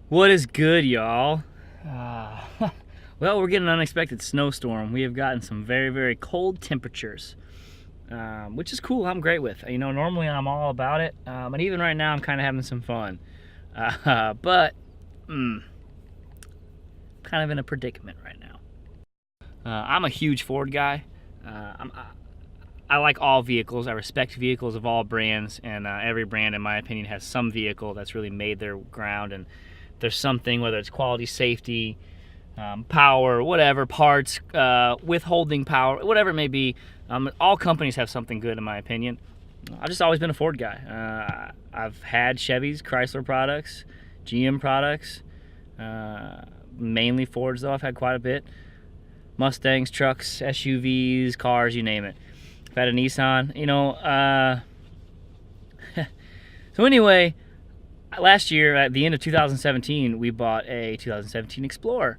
What is good, y'all? Well, we're getting an unexpected snowstorm. We have gotten some very, very cold temperatures, which is cool. I'm great with. Normally I'm all about it, and even right now I'm kind of having some fun. But kind of in a predicament right now. I'm a huge Ford guy. I like all vehicles. I respect vehicles of all brands, and every brand, in my opinion, has some vehicle that's really made their ground, and there's something, whether it's quality, safety, power, whatever, parts, withholding power, whatever it may be. All companies have something good, in my opinion. I've just always been a Ford guy. I've had Chevys, Chrysler products, GM products, mainly Fords though. I've had quite a bit. Mustangs, trucks, SUVs, cars, you name it. I've had a Nissan, So anyway, last year at the end of 2017, we bought a 2017 Explorer.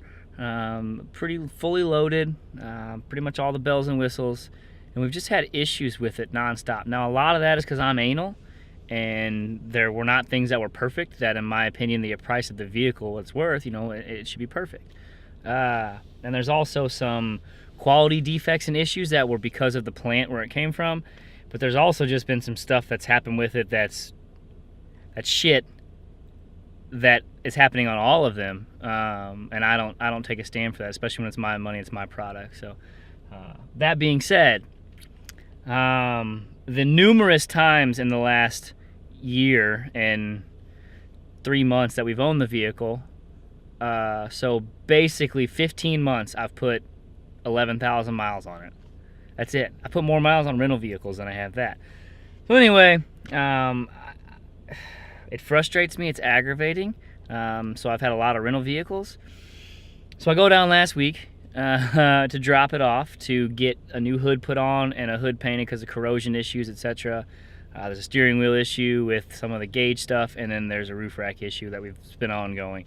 Pretty fully loaded, pretty much all the bells and whistles, and we've just had issues with it nonstop. Now a lot of that is because I'm anal, and there were not things that were perfect that, in my opinion, the price of the vehicle it's worth, it should be perfect. And there's also some quality defects and issues that were because of the plant where it came from, but there's also just been some stuff that's happened with it that's shit that is happening on all of them, and I don't take a stand for that, especially when it's my money, it's my product. So that being said, the numerous times in the last year and 3 months that we've owned the vehicle, so basically 15 months, I've put 11,000 miles on it. That's it. I put more miles on rental vehicles than I have that. So anyway, it frustrates me. It's aggravating. So I've had a lot of rental vehicles. So I go down last week to drop it off to get a new hood put on and a hood painted because of corrosion issues, etc. There's a steering wheel issue with some of the gauge stuff, and then there's a roof rack issue that it's been ongoing.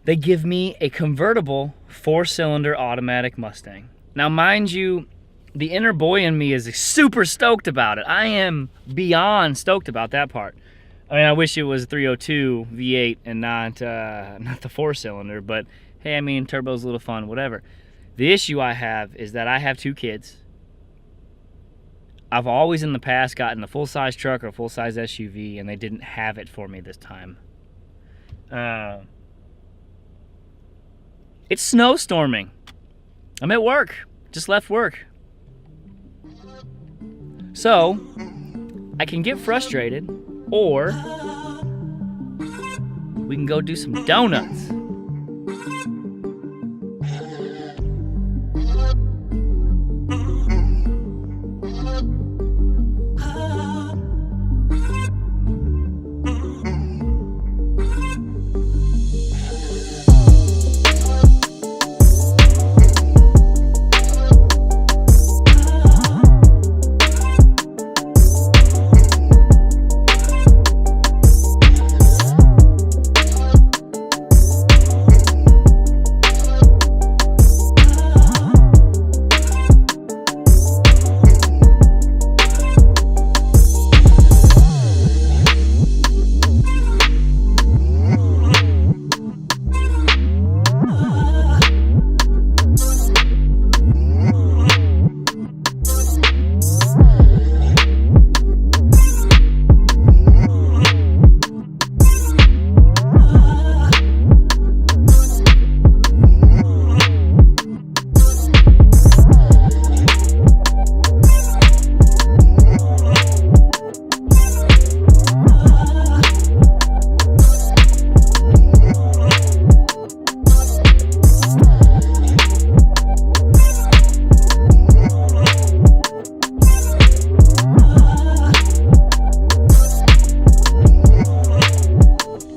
They give me a convertible 4-cylinder automatic Mustang. Now, mind you, the inner boy in me is super stoked about it. I am beyond stoked about that part. I mean, I wish it was a 302 V8 and not the 4-cylinder, but hey, I mean, turbo's a little fun, whatever. The issue I have is that I have 2 kids. I've always in the past gotten a full-size truck or a full-size SUV, and they didn't have it for me this time. It's snowstorming. I'm at work. Just left work. So, I can get frustrated, or we can go do some donuts.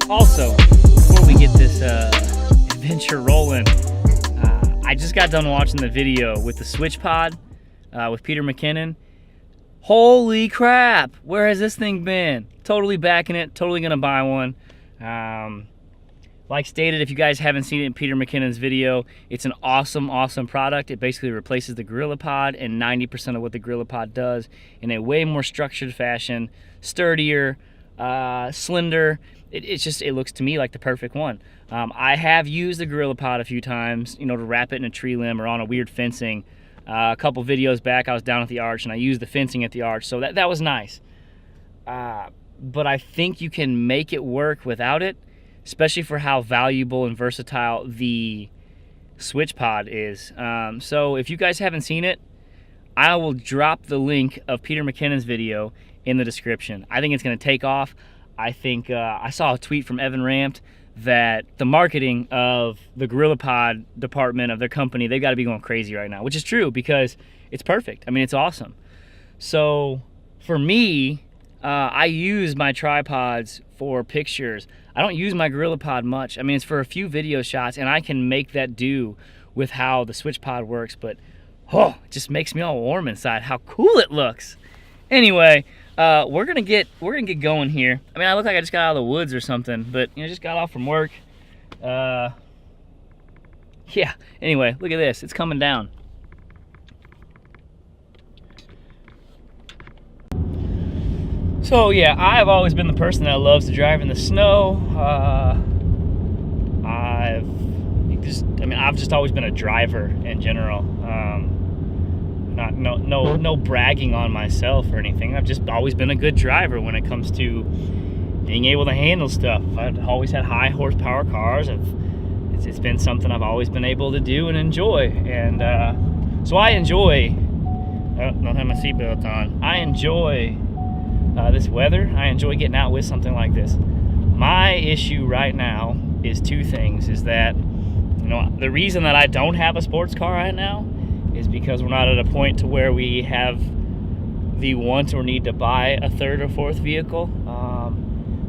Also, before we get this adventure rolling, I just got done watching the video with the Switch Pod with Peter McKinnon. Holy crap, where has this thing been? Totally backing it, totally gonna buy one. Like stated, if you guys haven't seen it in Peter McKinnon's video, it's an awesome, awesome product. It basically replaces the Gorilla Pod and 90% of what the Gorilla Pod does in a way more structured fashion, sturdier, slender, it looks to me like the perfect one. I have used the Gorilla Pod a few times, to wrap it in a tree limb or on a weird fencing. A couple videos back, I was down at the arch and I used the fencing at the arch, so that was nice. But I think you can make it work without it, especially for how valuable and versatile the switch pod is. So if you guys haven't seen it, I will drop the link of Peter McKinnon's video in the description. I think it's going to take off. I think I saw a tweet from Evan Rampt that the marketing of the Gorilla Pod department of their company, they've got to be going crazy right now, which is true because it's perfect. I mean, it's awesome. So for me, I use my tripods for pictures. I don't use my Gorilla Pod much. I mean, it's for a few video shots, and I can make that do with how the switch pod works, but it just makes me all warm inside how cool it looks. Anyway, we're gonna get going here. I mean, I look like I just got out of the woods or something, but just got off from work. Yeah. Anyway, look at this. It's coming down. So yeah, I've always been the person that loves to drive in the snow. I've just always been a driver in general. No bragging on myself or anything. I've just always been a good driver when it comes to being able to handle stuff. I've always had high horsepower cars. It's been something I've always been able to do and enjoy. And so I enjoy. Don't have my seatbelt on. I enjoy this weather. I enjoy getting out with something like this. My issue right now is two things. Is that the reason that I don't have a sports car right now is because we're not at a point to where we have the want or need to buy a third or fourth vehicle.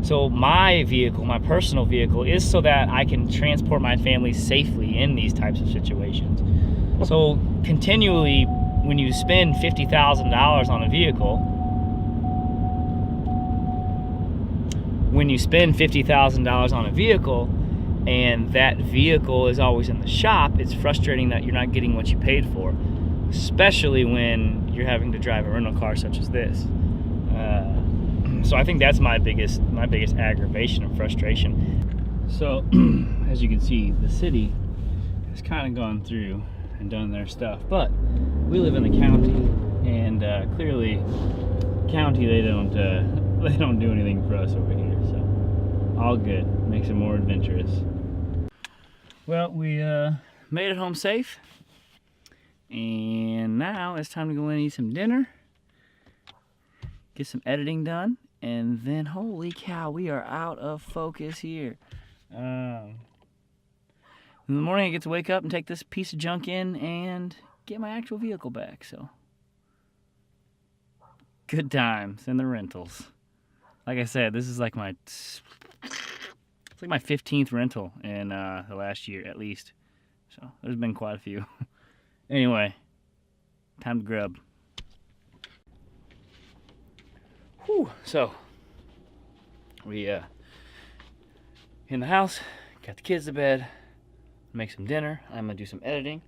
So my vehicle, my personal vehicle, is so that I can transport my family safely in these types of situations. So continually, when you spend $50,000 on a vehicle, and that vehicle is always in the shop, it's frustrating that you're not getting what you paid for, especially when you're having to drive a rental car such as this. So I think that's my biggest aggravation and frustration. So as you can see, the city has kind of gone through and done their stuff, but we live in the county, and clearly county, they don't do anything for us over here, so all good. Makes it more adventurous. Well, we made it home safe, and now it's time to go in and eat some dinner, get some editing done, and then holy cow, we are out of focus here. In the morning I get to wake up and take this piece of junk in and get my actual vehicle back, so good times in the rentals. Like I said, this is like my 15th rental in the last year at least, so there's been quite a few. Anyway, time to grub. Whew. So we in the house, got the kids to bed, make some dinner. I'm gonna do some editing,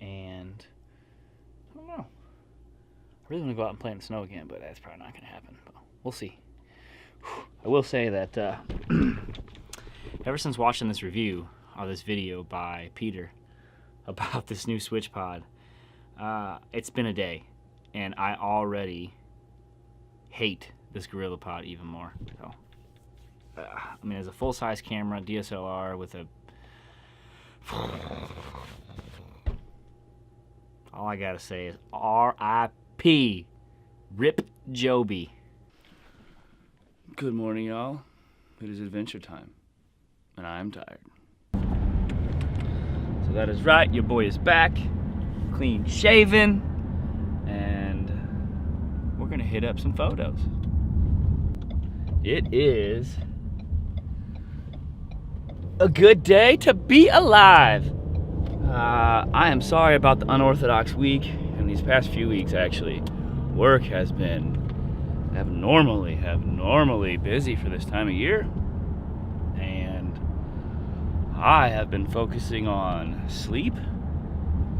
and I don't know, I really want to go out and play in the snow again, but that's probably not gonna happen, but we'll see. I will say that ever since watching this review or this video by Peter about this new switch pod, it's been a day, and I already hate this Gorilla Pod even more. So, I mean, as a full-size camera, DSLR with a... all I gotta say is R.I.P. Rip Joby. Good morning, y'all. It is adventure time, and I am tired. So that is right, your boy is back, clean shaven, and we're gonna hit up some photos. It is a good day to be alive. I am sorry about the unorthodox week, and these past few weeks actually, work has been abnormally busy for this time of year, and I have been focusing on sleep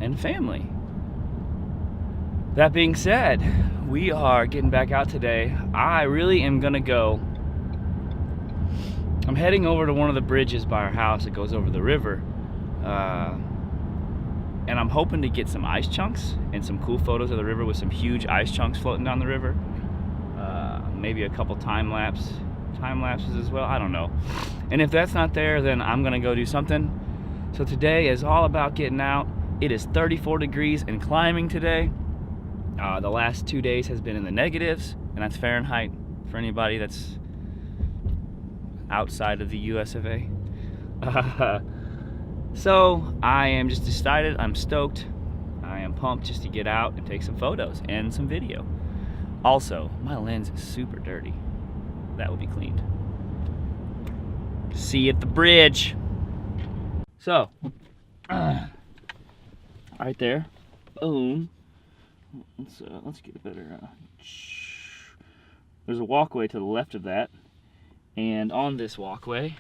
and family. That being said, we are getting back out today. I really am gonna go I'm heading over to one of the bridges by our house that goes over the river, and I'm hoping to get some ice chunks and some cool photos of the river with some huge ice chunks floating down the river. Maybe a couple time lapses as well, I don't know. And if that's not there, then I'm gonna go do something. So today is all about getting out. It is 34 degrees and climbing today. The last 2 days has been in the negatives, and that's Fahrenheit for anybody that's outside of the US of A. So I am just excited, I'm stoked, I am pumped just to get out and take some photos and some video. Also, my lens is super dirty. That will be cleaned. See you at the bridge. So, right there, boom. Let's get a better. There's a walkway to the left of that, and on this walkway,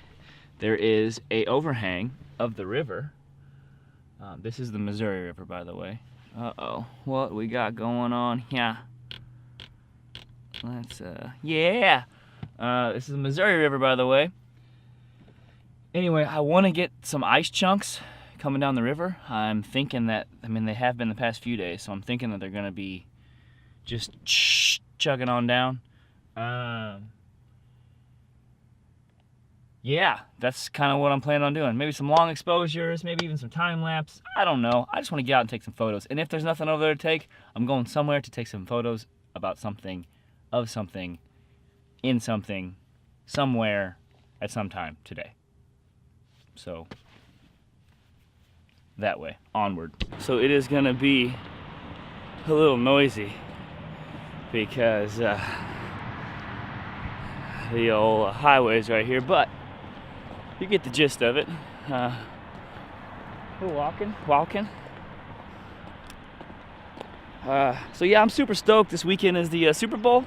there is a overhang of the river. This is the Missouri River, by the way. Uh-oh, what we got going on here? Let's, yeah! This is the Missouri River, by the way. Anyway, I want to get some ice chunks coming down the river. I'm thinking that, I mean, they have been the past few days, so I'm thinking that they're going to be just chugging on down. Yeah, that's kind of what I'm planning on doing. Maybe some long exposures, maybe even some time lapse. I don't know. I just want to get out and take some photos. And if there's nothing over there to take, I'm going somewhere to take some photos about something, of something, in something, somewhere, at some time today. So, that way, onward. So it is gonna be a little noisy because the old highway's right here, but you get the gist of it. We're walking. So yeah, I'm super stoked. This weekend is the Super Bowl.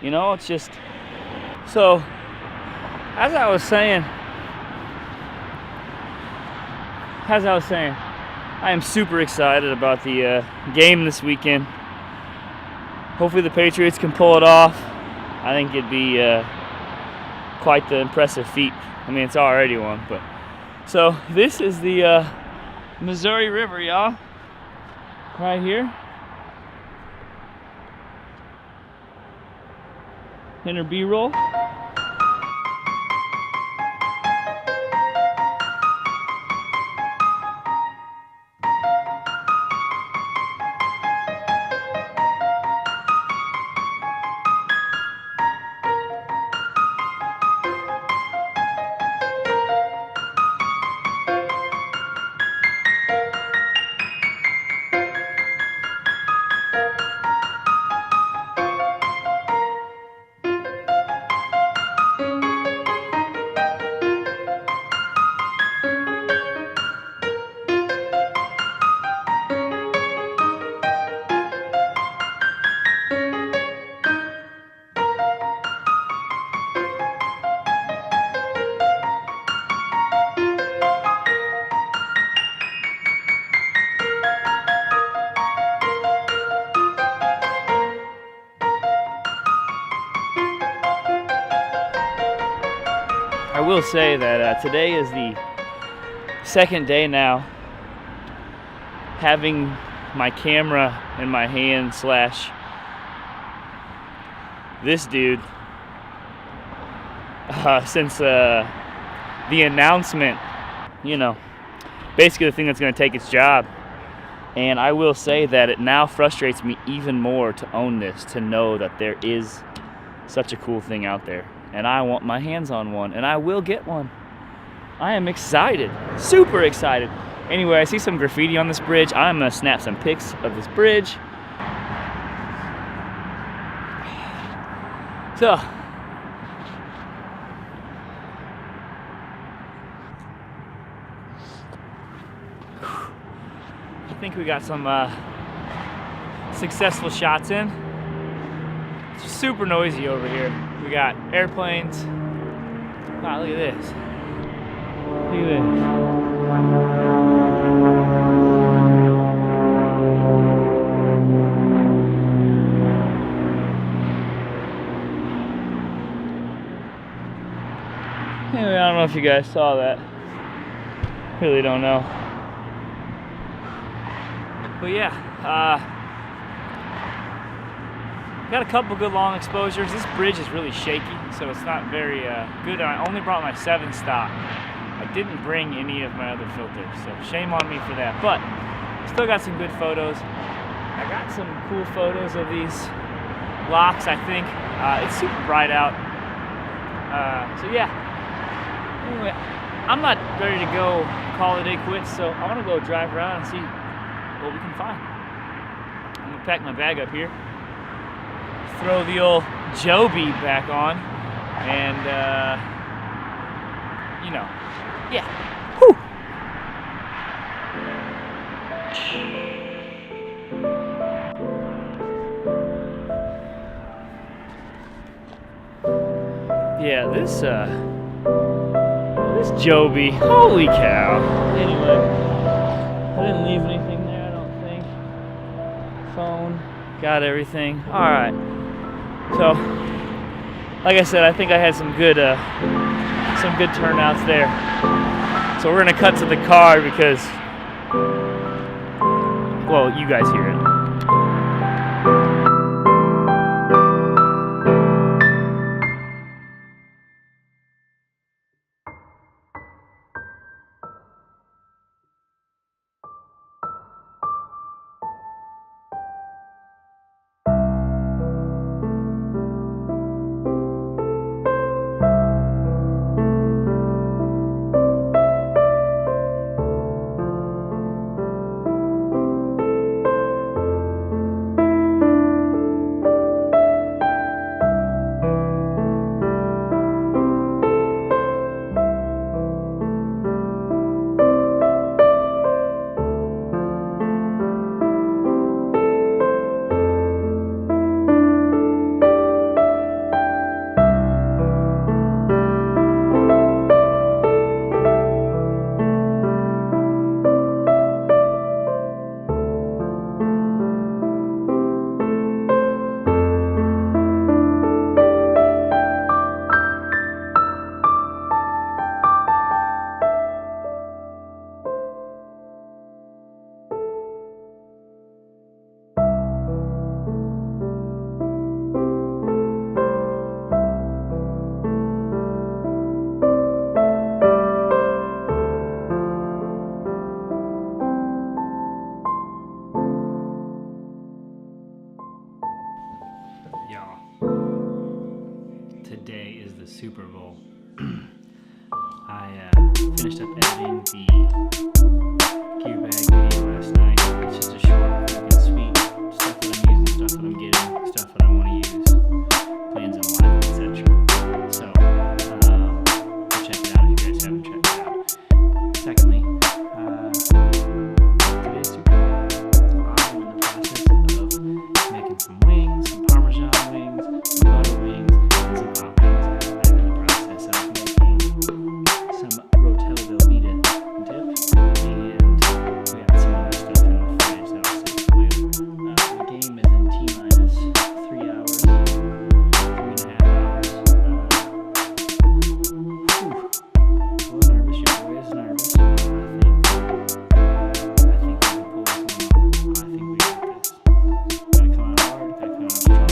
You know, it's just, so as I was saying, I am super excited about the game this weekend. Hopefully the Patriots can pull it off. I think it'd be quite the impressive feat. I mean, it's already one, but. So this is the Missouri River, y'all. Right here. Inner B-roll. I will say that today is the second day now having my camera in my hand slash this dude since the announcement, you know, basically the thing that's going to take its job. And I will say that it now frustrates me even more to own this, to know that there is such a cool thing out there. And I want my hands on one, and I will get one. I am excited, super excited. Anyway, I see some graffiti on this bridge. I'm gonna snap some pics of this bridge. So, I think we got some successful shots in. It's super noisy over here. We got airplanes. Wow, look at this. Look at this. Anyway, I don't know if you guys saw that. Really don't know. But yeah, got a couple good long exposures. This bridge is really shaky, so it's not very good. I only brought my 7 stock. I didn't bring any of my other filters, so shame on me for that. But still got some good photos. I got some cool photos of these locks, I think. It's super bright out. So yeah. Anyway, I'm not ready to go call the day quits, so I want to go drive around and see what we can find. I'm going to pack my bag up here, throw the old Joby back on, and, you know, yeah. Whew. Yeah, this Joby, holy cow. Anyway, I didn't leave anything there, I don't think. Phone, got everything. All right. So, like I said, I think I had some good turnouts there. So we're gonna cut to the car because, well, you guys hear it. Today is the Super Bowl. I finished up editing the gear bag video last night. It's just a short, quick, and sweet stuff that I'm using, stuff that I'm getting, stuff that I want to use, plans in life, etc. So, go check it out if you guys haven't checked it out. Secondly, today's Super Bowl. I'm in the process of making some wings, some Parmesan wings, some butter wings, and some hot wings. I'm in the process of making some Rotel Velveeta dip, and we got some other stuff in the fridge that I'll save for later. The game is in T-minus 3 hours, 3.5 hours. A little nervous, your boy is nervous. I think we can pull this one off. I think we got this. Gotta come out hard, gotta come out strong.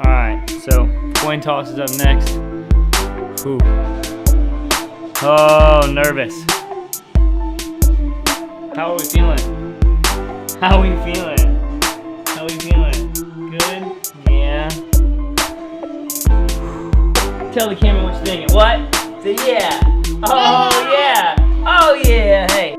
Alright, so coin toss is up next. Whew. Oh, nervous. How are we feeling? How are we feeling? How are we feeling? Good? Yeah. Tell the camera what you're thinking. What? Say yeah. Oh yeah. Oh yeah. Hey.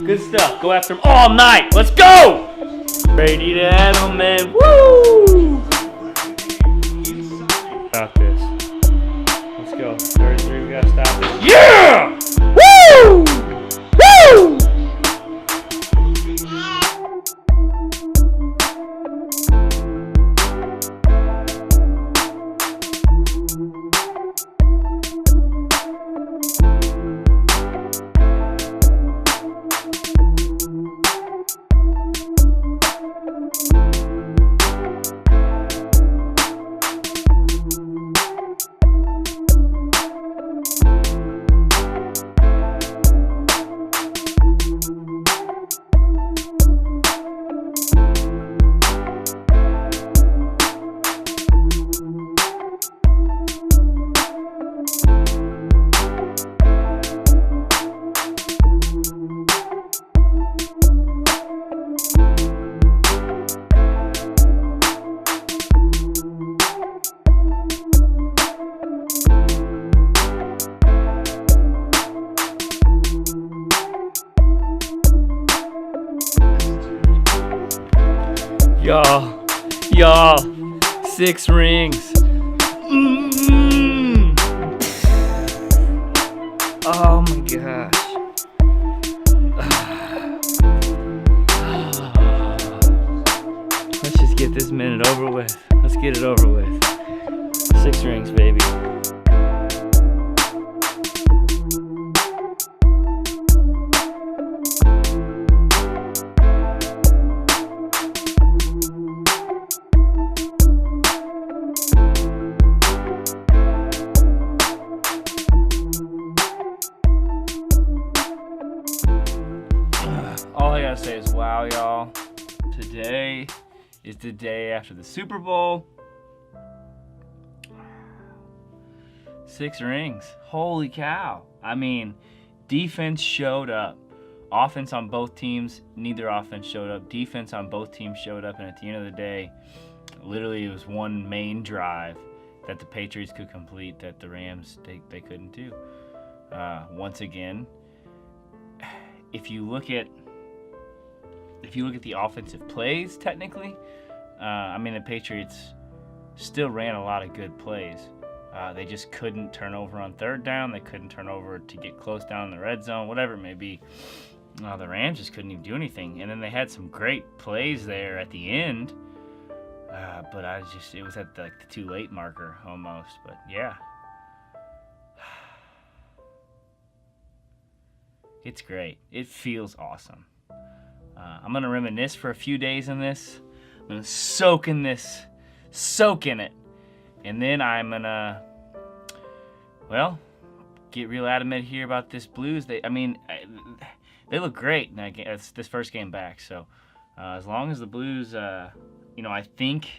Good stuff. Go after him all night. Let's go! Brady to Edelman. Woo! Stop this. Let's go. 33. We gotta stop this. Yeah! Woo! Woo! Y'all, 6 rings. Oh my gosh. Let's just get this minute over with. Let's get it over with. 6 rings, baby. All I gotta say is wow, y'all. Today is the day after the Super Bowl. 6 rings. Holy cow. I mean, defense showed up. Offense on both teams, neither offense showed up. Defense on both teams showed up, and at the end of the day, literally it was one main drive that the Patriots could complete that the Rams, they couldn't do. Once again, if you look at the offensive plays, technically, I mean, the Patriots still ran a lot of good plays. They just couldn't turn over on 3rd down. They couldn't turn over to get close down in the red zone, whatever it may be. The Rams just couldn't even do anything. And then they had some great plays there at the end. But it was at the too late marker almost. But yeah. It's great. It feels awesome. I'm going to reminisce for a few days in this. I'm going to soak in it. And then I'm going to, get real adamant here about this Blues. They look great in this first game back. So as long as the Blues, I think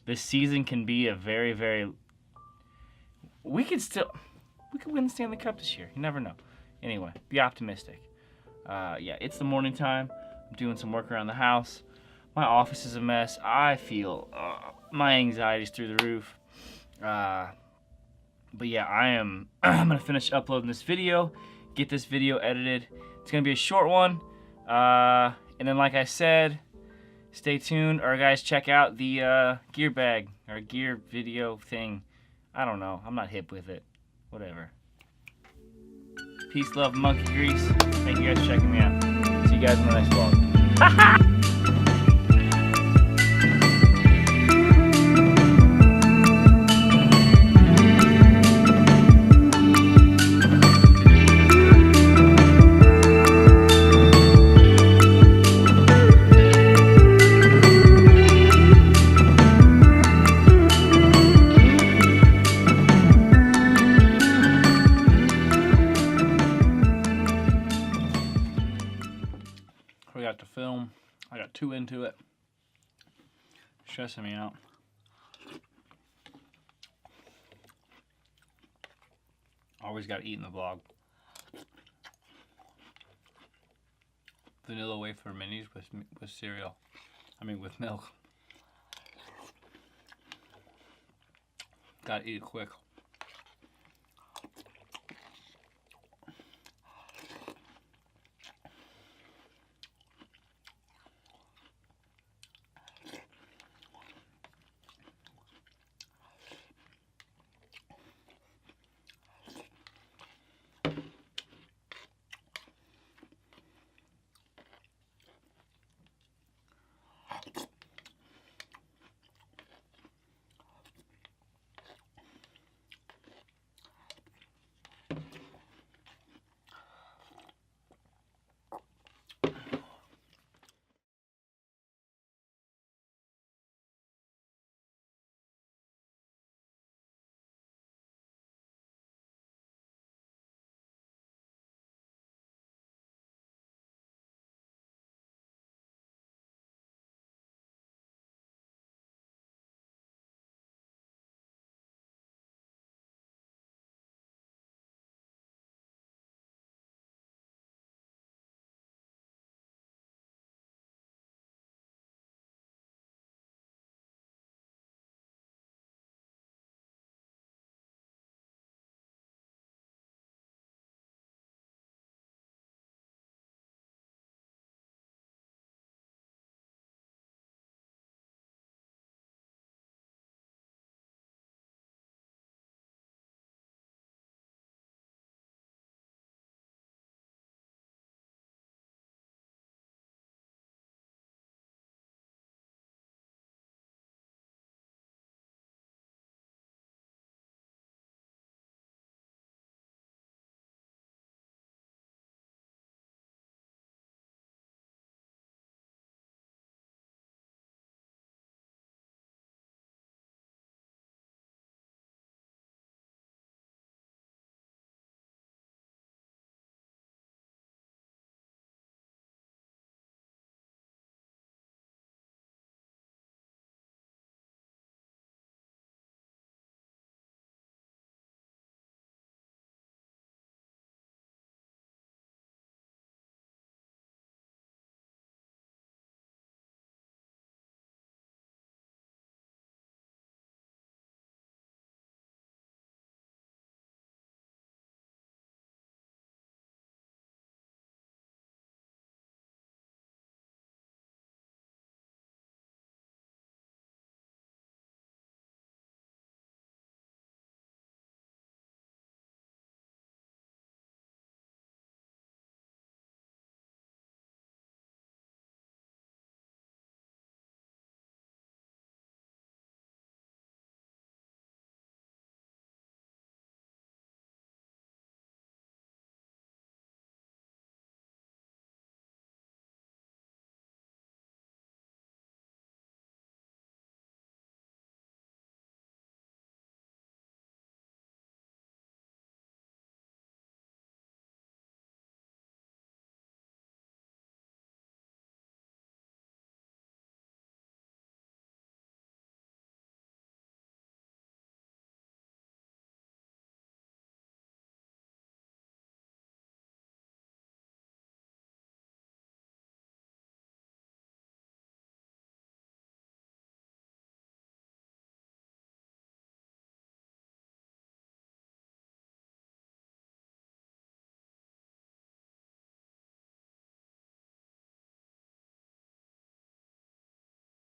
this season can be a very, very, we could win the Stanley Cup this year. You never know. Anyway, be optimistic. It's the morning time. I'm doing some work around the house. My office is a mess. I feel my anxiety's through the roof. I'm gonna finish uploading this video, get this video edited. It's gonna be a short one. And then, like I said, stay tuned, or guys, check out the gear bag or gear video thing. I don't know. I'm not hip with it. Whatever. Peace, love, monkey grease. Thank you guys for checking me out. See you guys in the next vlog. got to film. I got too into it. Stressing me out. Always got to eat in the vlog. Vanilla wafer minis with cereal. I mean with milk. Gotta eat it quick.